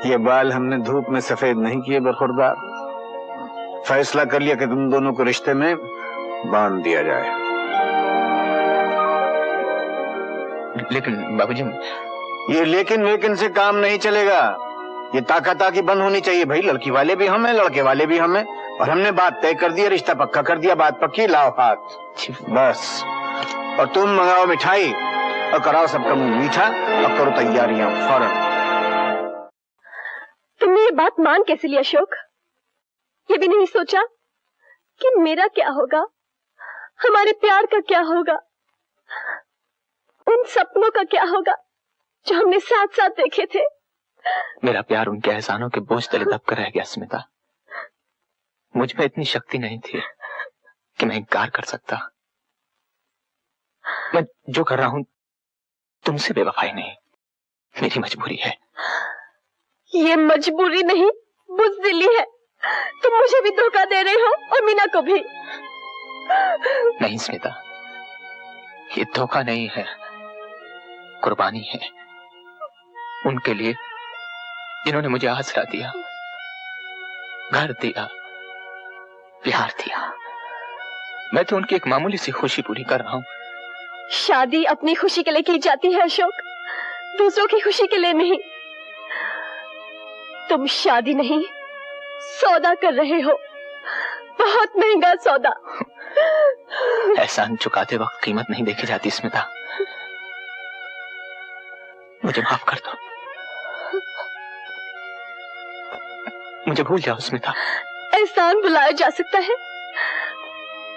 ये बाल हमने धूप में सफेद नहीं किए बरखुरदार। फैसला कर लिया कि तुम दोनों को रिश्ते में बांध दिया जाए। लेकिन बाबूजी, ये लेकिन वेकिन से काम नहीं चलेगा। ये ताकी बंद होनी चाहिए भाई। लड़की वाले भी हम हैं, लड़के वाले भी हम हैं, और हमने बात तय कर दी, रिश्ता पक्का कर दिया। बात पक्की, लाओ हाथ बस। और तुम मंगाओ मिठाई और कराओ सबका मुंह मीठा और करो तैयारियां फौरन। तुमने ये बात मान कैसे लिया अशोक? ये भी नहीं सोचा कि मेरा क्या होगा, हमारे प्यार का क्या होगा, उन सपनों का क्या होगा जो हमने साथ साथ देखे थे। मेरा प्यार उनके एहसानों के बोझ तले दब कर रह गया स्मिता। मुझ में इतनी शक्ति नहीं थी कि मैं इनकार कर सकता। मैं जो कर रहा हूं तुमसे बेवफाई नहीं, मेरी मजबूरी है। ये मजबूरी नहीं, बुज़दिली है। तुम मुझे भी धोखा दे रहे हो और मीना को भी। नहीं स्मिता, ये धोखा नहीं है, कुर्बानी है उनके लिए जिन्होंने मुझे आसरा दिया, घर दिया, प्यार दिया। मैं तो उनकी एक मामूली सी खुशी पूरी कर रहा हूं। शादी अपनी खुशी के लिए की जाती है अशोक, दूसरों की खुशी के लिए नहीं। तुम शादी नहीं, सौदा कर रहे हो, बहुत महंगा सौदा। एहसान चुकाते वक्त कीमत नहीं देखी जाती स्मिता। मुझे माफ कर दो, मुझे भूल जाओ स्मिता। एहसान बुलाया जा सकता है,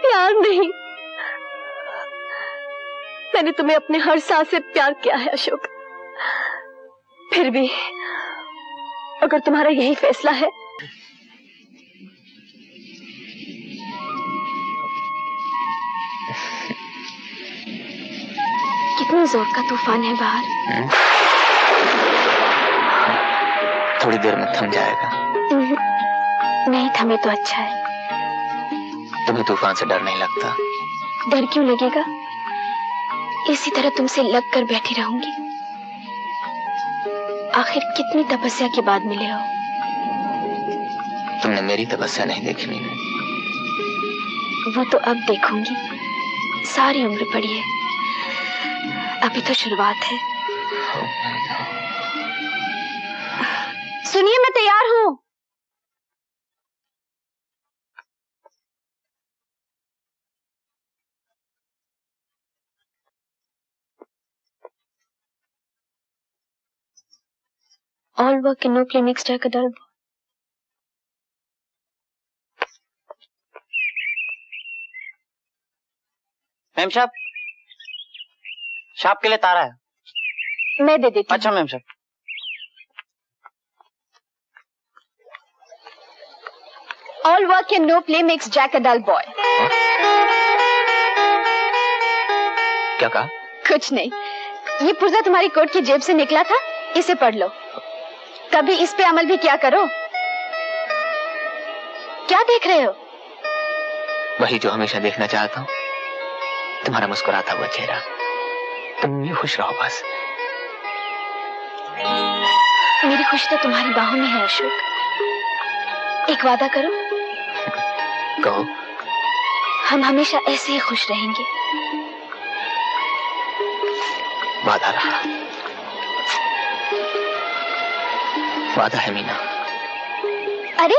प्यार नहीं। मैंने तुम्हें अपने हर सांस से प्यार किया है अशोक। फिर भी अगर तुम्हारा यही फैसला है, कितने जोर का तूफान है बाहर। थोड़ी देर में थम जाएगा। नहीं थमे तो अच्छा है। तुम्हें तूफान से डर नहीं लगता? डर क्यों लगेगा, इसी तरह तुमसे लग कर बैठी रहूंगी। आखिर कितनी तपस्या के बाद मिले हो। तुमने मेरी तपस्या नहीं देखी मीनू। वो तो अब देखूंगी, सारी उम्र पड़ी है, अभी तो शुरुआत है। सुनिए, मैं तैयार हूँ। All work and no play makes Jack a dull boy. Ma'am साहब, शाप के लिए तारा है। मैं दे देती हूँ। अच्छा मैम साहब। All work and no play makes Jack a dull boy. क्या कहा? कुछ नहीं, ये पुर्जा तुम्हारी कोट की जेब से निकला था, इसे पढ़ लो। कभी इस पे अमल भी क्या करो। क्या देख रहे हो? वही जो हमेशा देखना चाहता हूँ, तुम्हारा मुस्कुराता हुआ चेहरा। तुम यूं खुश रहो बस। मेरी खुशी तो तुम्हारी बाहों में है अशोक। एक वादा करो। कहो। हम हमेशा ऐसे ही खुश रहेंगे। वादा रहा, वादा है मीना। अरे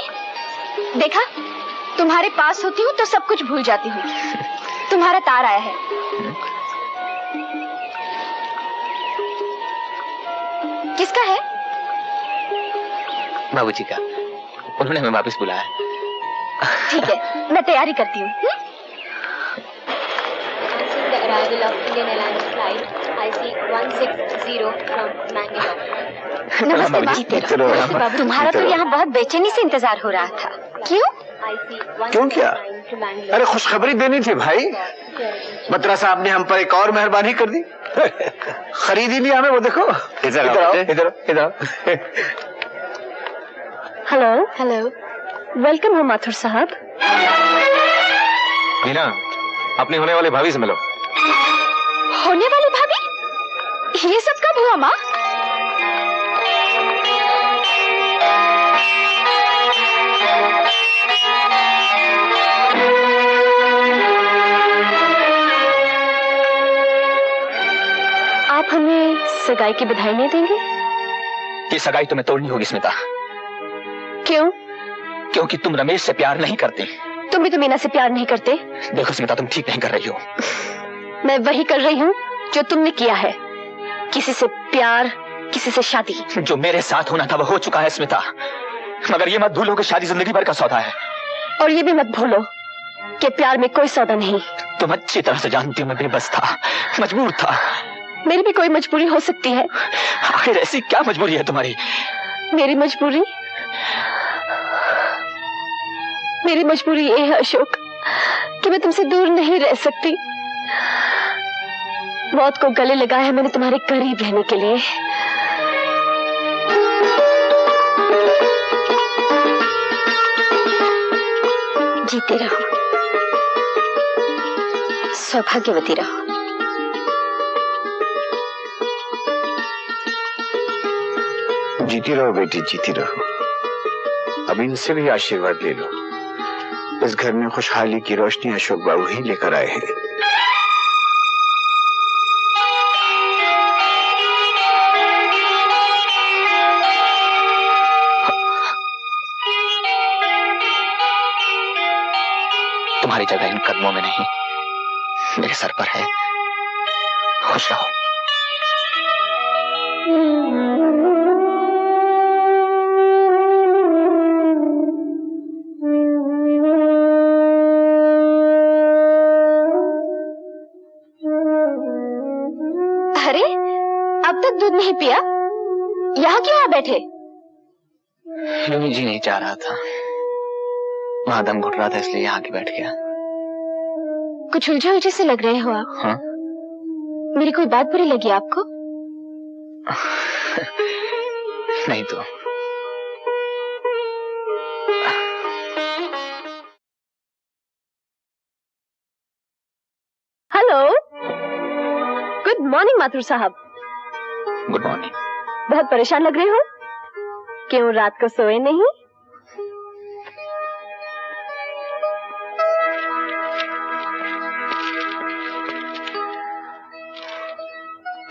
देखा, तुम्हारे पास होती हूँ तो सब कुछ भूल जाती हूँ। तुम्हारा तार आया है। किसका है? बाबूजी का, उन्होंने हमें वापस बुलाया। ठीक है, मैं तैयारी करती हूँ। Arrival of Indian Airlines flight IC160 from Mangalore. नमस्ते बाबू। तुम्हारा तो यहाँ बहुत बेचैनी से इंतजार हो रहा था। क्यों? क्यों क्या? अरे खुशखबरी देनी थी भाई। बत्रा साहब ने हम पर एक और मेहरबानी कर दी। खरीद ही लिया हमें, वो देखो। इधर आओ, इधर आओ। हेलो हेलो, वेलकम हो माथुर साहब। मीना, अपनी होने वाली भाभी से मिलो। होने वाली भाभी? ये सब कब हुआ माँ? आप हमें सगाई की बधाई नहीं देंगे? ये सगाई तुम्हें तोड़नी होगी स्मिता। क्यों? क्योंकि तुम रमेश से प्यार नहीं करती। तुम भी तो मीना से प्यार नहीं करते। देखो स्मिता, तुम ठीक नहीं कर रही हो। मैं वही कर रही हूँ जो तुमने किया है, किसी से प्यार, किसी से शादी। जो मेरे साथ होना था वो हो चुका है स्मिता, मगर ये मत भूलो कि शादी जिंदगी भर का सौदा है। और ये भी मत भूलो कि प्यार में कोई सौदा नहीं। तुम अच्छी तरह से जानती हो मैं बेबस था, मजबूर था। मेरी भी कोई मजबूरी हो सकती है। आखिर ऐसी क्या मजबूरी है तुम्हारी? मेरी मजबूरी ये है अशोक कि मैं तुमसे दूर नहीं रह सकती। मौत को गले लगाया है मैंने तुम्हारे करीब रहने के लिए। जीते रहो, सौभाग्यवती रहो। जीती रहो बेटी, जीती रहो। अब इनसे भी आशीर्वाद ले लो। इस घर में खुशहाली की रोशनी अशोक बाबू ही लेकर आए हैं। तुम्हारी जगह इन कदमों में नहीं, मेरे सर पर है। खुश रहो। अरे, अब तक दूध नहीं पिया? यहाँ क्यों आ बैठे? यूं ही जी नहीं चाह रहा था, वहां दम घुट रहा था, इसलिए यहाँ के बैठ गया। कुछ उलझे उलझे से लग रहे हो आप। हाँ? मेरी कोई बात बुरी लगी आपको? नहीं तो। हेलो, गुड मॉर्निंग माथुर साहब। Good morning. बहुत परेशान लग रहे हो, क्यों रात को सोए नहीं?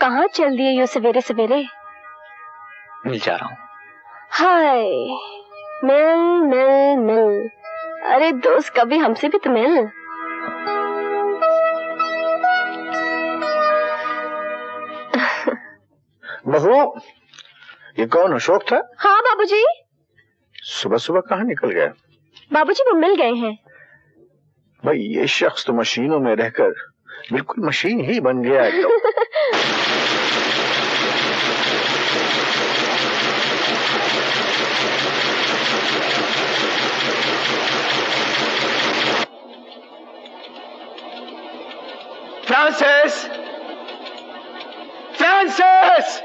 कहाँ चल दिए यूं सवेरे सवेरे? मिल जा रहा हूँ। हाय, मिल मिल मिल। अरे दोस्त, कभी हमसे भी तो मिल। बहू, ये कौन अशोक था? हाँ बाबूजी। सुबह सुबह कहाँ निकल गया? बाबूजी वो मिल गए हैं। भाई ये शख्स तो मशीनों में रहकर बिल्कुल मशीन ही बन गया है। फ्रांसिस, फ्रांसिस,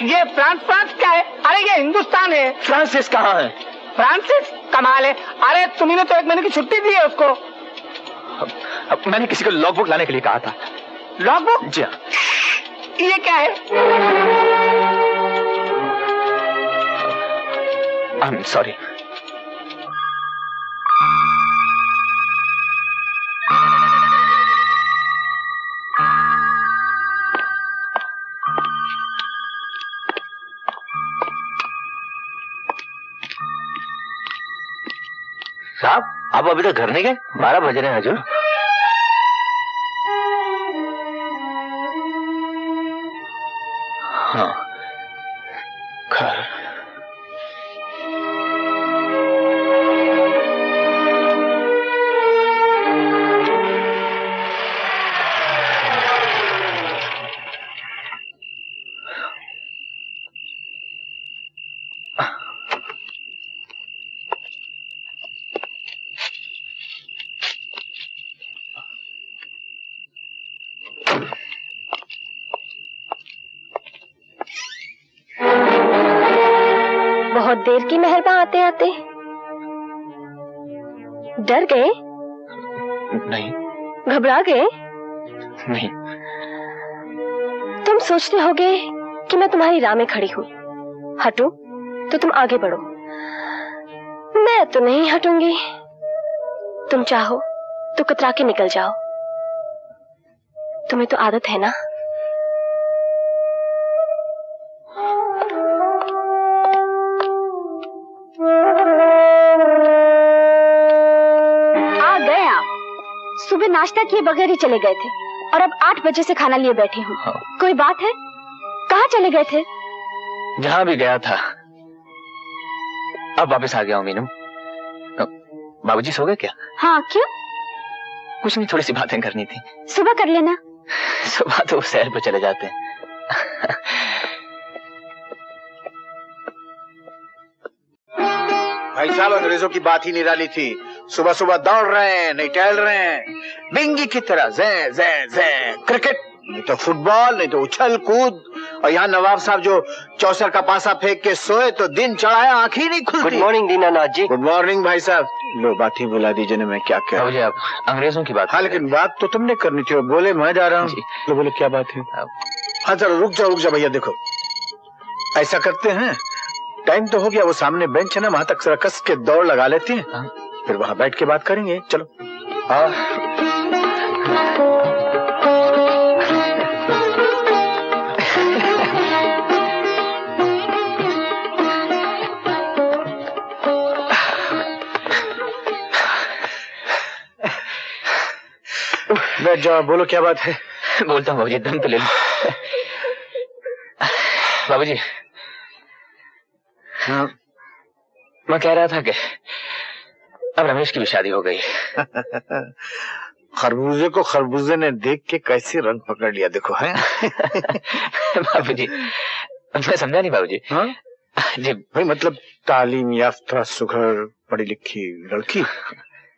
ये फ्रांस क्या है? अरे ये हिंदुस्तान है। फ्रांसिस कहाँ है? फ्रांसिस कमाल है। अरे तुम्ही ने तो 1 महीने की छुट्टी दी है उसको। अब मैंने किसी को लॉगबुक लाने के लिए कहा था। लॉगबुक? जी हाँ। ये क्या है? I am sorry. साहब, आप अभी तक घर नहीं गए? 12 बज रहे हैं हजूर। हाँ, घर। बहुत देर की मेहरबा आते आते। डर गए? नहीं। घबरा गए? नहीं। तुम सोचते होगे कि मैं तुम्हारी राह में खड़ी हूँ। हटो तो तुम आगे बढ़ो, मैं तो नहीं हटूंगी। तुम चाहो तो कतरा के निकल जाओ। तुम्हें तो आदत है ना। आ गए आप। सुबह नाश्ता किए बगैर ही चले गए थे और अब 8 बजे से खाना लिए बैठे हूँ। हाँ। कोई बात है? कहाँ चले गए थे? जहां भी गया था अब वापस आ गया हूँ मीनू। बाबूजी सो गए क्या? हाँ, क्यों? कुछ नहीं, थोड़ी सी बातें करनी थी। सुबह कर लेना। सुबह तो सैर पे चले जाते हैं। भाई साहब अंग्रेजों की बात ही निराली थी। सुबह सुबह दौड़ रहे हैं, नहीं टहल रहे हैं, बिंगी की तरह जै जै जै। क्रिकेट नहीं तो फुटबॉल, नहीं तो उछल कूद। और यहाँ नवाब साहब जो चौसर का पासा फेंक के सोए तो दिन चढ़ाया, आंख ही नहीं खुलती। गुड मॉर्निंग दीनानाथ जी। गुड मॉर्निंग भाई साहब। लो बात ही बुला दीजिए ना, मैं क्या कह। बाबूजी आप अंग्रेजों की बात। हाँ लेकिन बात तो तुमने करनी थी। बोले मैं जा रहा हूँ। तो बोले क्या बात है? हाँ चलो रुक जाओ भैया। देखो ऐसा करते हैं, टाइम तो हो गया, वो सामने बेंच है ना, वहां तक जरा कस के दौड़ लगा लेते हैं, फिर वहां बैठ के बात करेंगे। चलो। बैठ जाओ, बोलो क्या बात है। बोलता हूँ बाबूजी, दम तो ले लो। बाबूजी हाँ मैं कह रहा था कि अब रमेश की भी शादी हो गई। खरबूजे को खरबूजे ने देख के कैसे रंग पकड़ लिया, देखो है। बाबूजी मैं समझा नहीं बाबूजी। हाँ जी भाई, मतलब तालीम याफ्ता सुघड़ पढ़ी लिखी लड़की,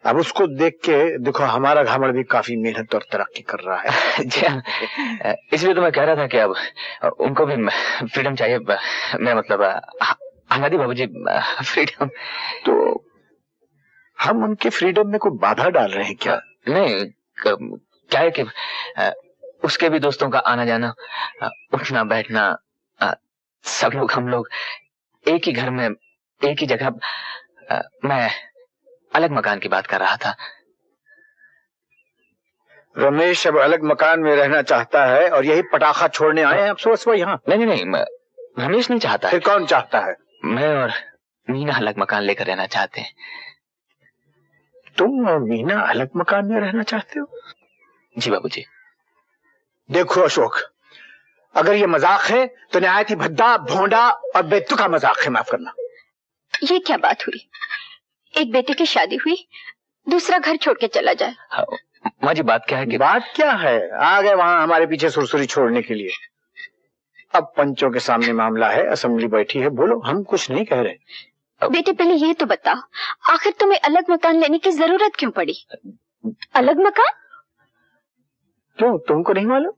अब उसको देख के देखो हमारा घामड़ भी काफी मेहनत और तरक्की कर रहा है। जी इसलिए तो मैं कह रहा था कि अब उनको भी फ्रीडम चाहिए। मैं मतलब आजादी बाबूजी, फ्रीडम। तो हम उनके फ्रीडम में कोई बाधा डाल रहे हैं क्या? नहीं, क्या है कि उसके भी दोस्तों का आना जाना, उठना बैठना, सब लोग हम लोग एक ही घर में एक ही जगह। मैं अलग मकान की बात कर रहा था। रमेश अब अलग मकान में रहना चाहता है और यही पटाखा छोड़ने आए हैं अब सुबह सुबह यहाँ? नहीं नहीं नहीं, रमेश नहीं चाहता। फिर कौन चाहता है? मैं और मीना अलग मकान लेकर रहना चाहते हैं। तुम और मीना अलग मकान में रहना चाहते हो? जी बाबूजी। देखो अशोक, अगर ये मजाक है तो नहायत ही भद्दा, भोंडा और बेतुका मजाक है, माफ करना। ये क्या बात हुई? एक बेटे की शादी हुई, दूसरा घर छोड़ के चला जाए। माँ जी बात क्या है कि बात क्या है, आ गए वहां हमारे पीछे सुरसुरी छोड़ने के लिए। अब पंचों के सामने मामला है, असेंबली बैठी है, बोलो, हम कुछ नहीं कह रहे। बेटे पहले ये तो बता, आखिर तुम्हें अलग मकान लेने की जरूरत क्यों पड़ी? अलग मकान? क्यों, तुमको नहीं मालूम?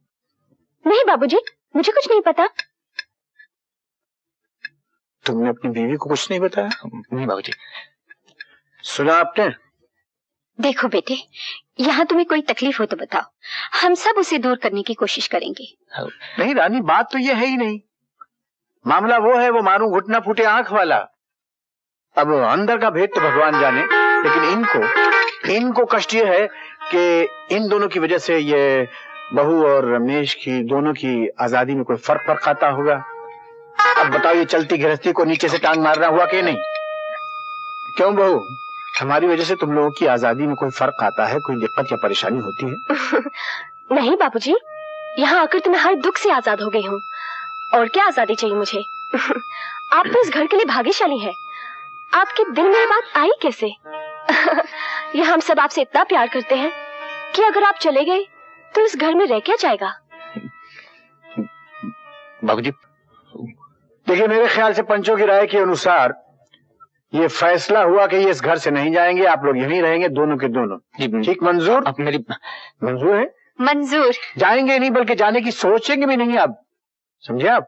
नहीं बाबूजी, मुझे कुछ नहीं पता। तुमने अपनी बीवी को कुछ नहीं बताया? नहीं बाबूजी। सुना आपने? देखो बेटे, यहाँ तुम्हें कोई तकलीफ हो तो बताओ, हम सब उसे दूर करने की कोशिश करेंगे। नहीं रानी, बात तो ये है ही नहीं। मामला वो है, वो मारू घुटना फूटे आंख वाला। अब अंदर का भेद तो भगवान जाने, लेकिन इनको कष्ट ये है कि इन दोनों की वजह से ये बहू और रमेश की दोनों की आजादी में कोई फर्क आता होगा। अब बताओ, ये चलती गृहस्थी को नीचे से टांग मारना हुआ कि नहीं? क्यों बहू, हमारी वजह से तुम लोगों की आजादी में कोई फर्क आता है, कोई दिक्कत या परेशानी होती है? नहीं बाबूजी, यहाँ आकर तो मैं हर दुख से आजाद हो गई हूँ। और क्या आजादी चाहिए मुझे? आप तो इस घर के लिए भाग्यशाली हैं। आपके दिल में ये बात आई कैसे? ये हम सब आपसे इतना प्यार करते हैं कि अगर आप चले गए तो इस घर में रह क्या जाएगा? बाबूजी देखिए, मेरे ख्याल से पंचों की राय के अनुसार ये फैसला हुआ कि ये इस घर से नहीं जाएंगे, आप लोग यहीं रहेंगे, दोनों के दोनों। ठीक मंजूर? अब मेरी मंजूर है? मंजूर। जाएंगे नहीं, बल्कि जाने की सोचेंगे भी नहीं आप, समझे आप?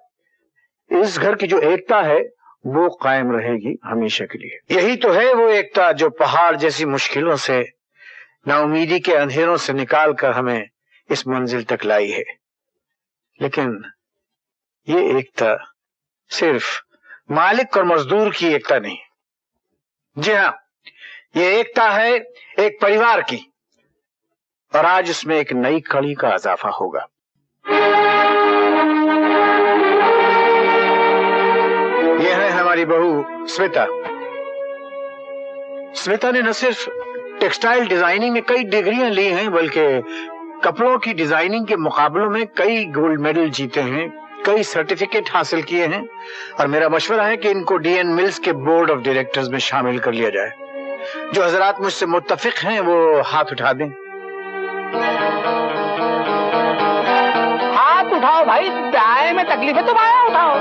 इस घर की जो एकता है वो कायम रहेगी हमेशा के लिए। यही तो है वो एकता जो पहाड़ जैसी मुश्किलों से, नाउमीदी के अंधेरों से निकाल कर हमें इस मंजिल तक लाई है। लेकिन ये एकता सिर्फ मालिक और मजदूर की एकता नहीं, जी हाँ, ये एकता है एक परिवार की, और आज इसमें एक नई कड़ी का इजाफा होगा। ये है हमारी बहू श्वेता। श्वेता ने न सिर्फ टेक्सटाइल डिजाइनिंग में कई डिग्रियां ली हैं, बल्कि कपड़ों की डिजाइनिंग के मुकाबलों में कई गोल्ड मेडल जीते हैं, कई सर्टिफिकेट हासिल किए हैं, और मेरा मशवरा है कि इनको डीएन मिल्स के बोर्ड ऑफ डायरेक्टर्स में शामिल कर लिया जाए। जो हजरात मुझसे मुत्तफिक हैं वो हाथ उठा दें। हाथ उठाओ भाई, चाय में तकलीफ है तो भाई उठाओ।